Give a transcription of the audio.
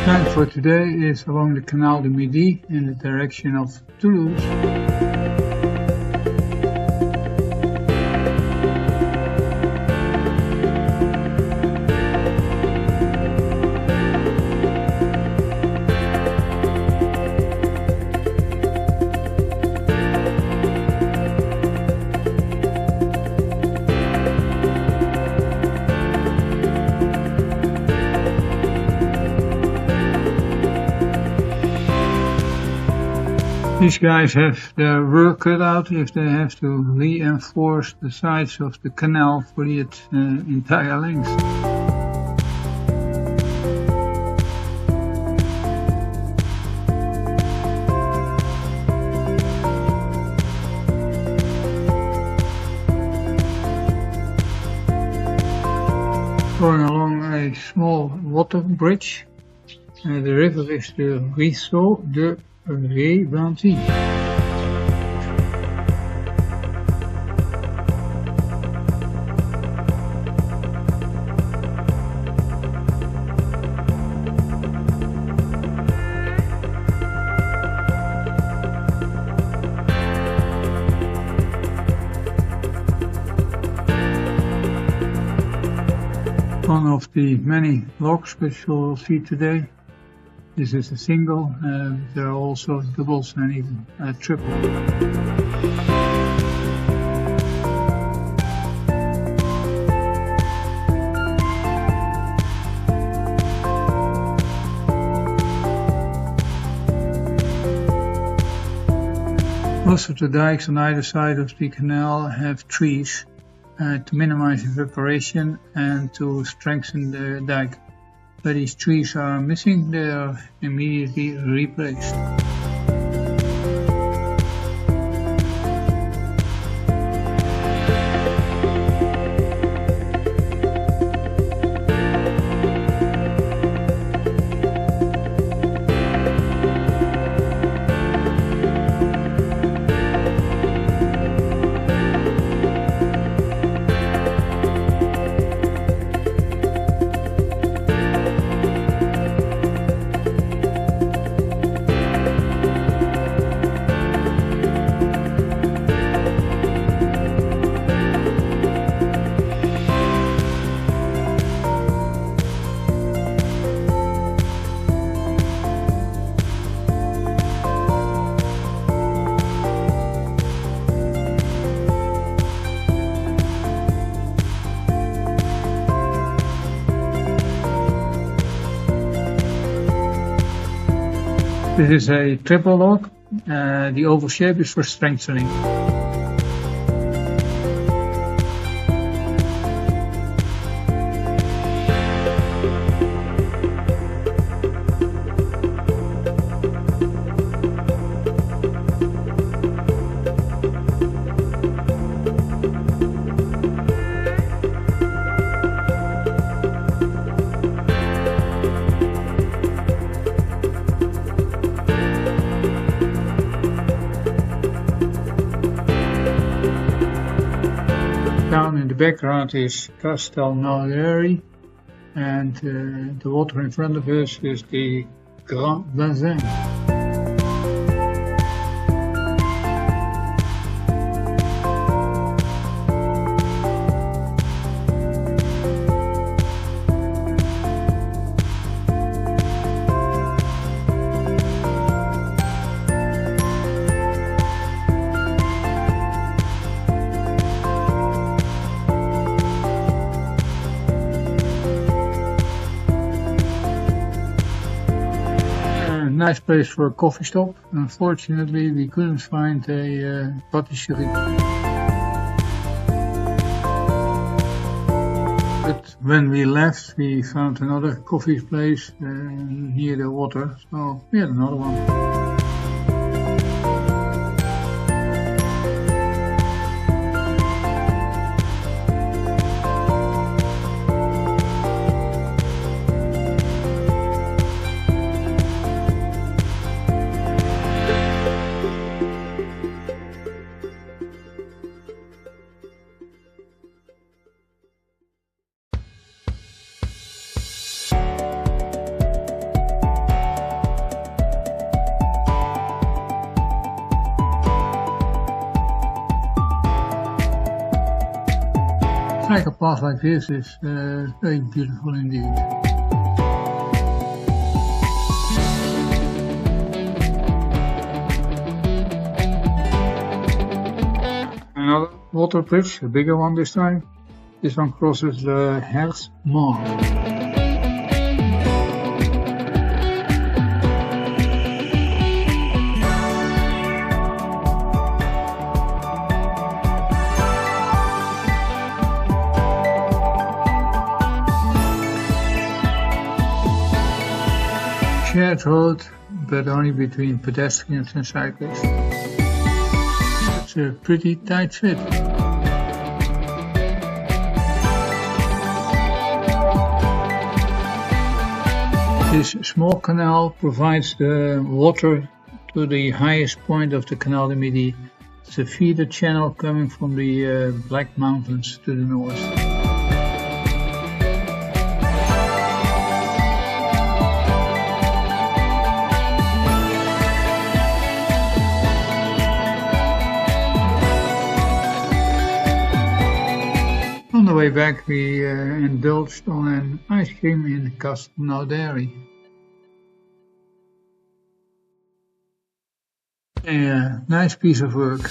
plan for today is along the Canal du MIDI in the direction of Toulouse. These guys have their work cut out if they have to reinforce the sides of the canal for its entire length. Going along a small water bridge, the river is the Ruisseau de Rebenty. One of the many locks which we'll see today. This is a single, there are also doubles and even a triple. Most of the dikes on either side of the canal have trees to minimize evaporation and to strengthen the dike. Where these trees are missing, they are immediately replaced. This is a triple lock. The oval shape is for strengthening. Down in the background is Castelnaudary, and the water in front of us is the Grand Bassin. Nice place for a coffee stop. Unfortunately, we couldn't find a patisserie. But when we left, we found another coffee place near the water, so we had another one. a path like this is very beautiful indeed. Another water bridge, a bigger one this time. This one crosses the Hunsruck. Shared road, but only between pedestrians and cyclists. It's a pretty tight fit. This small canal provides the water to the highest point of the Canal du MIDI. It's a feeder channel coming from the Black Mountains to the north. On the way back we indulged on an ice cream in Castelnaudary. A nice piece of work.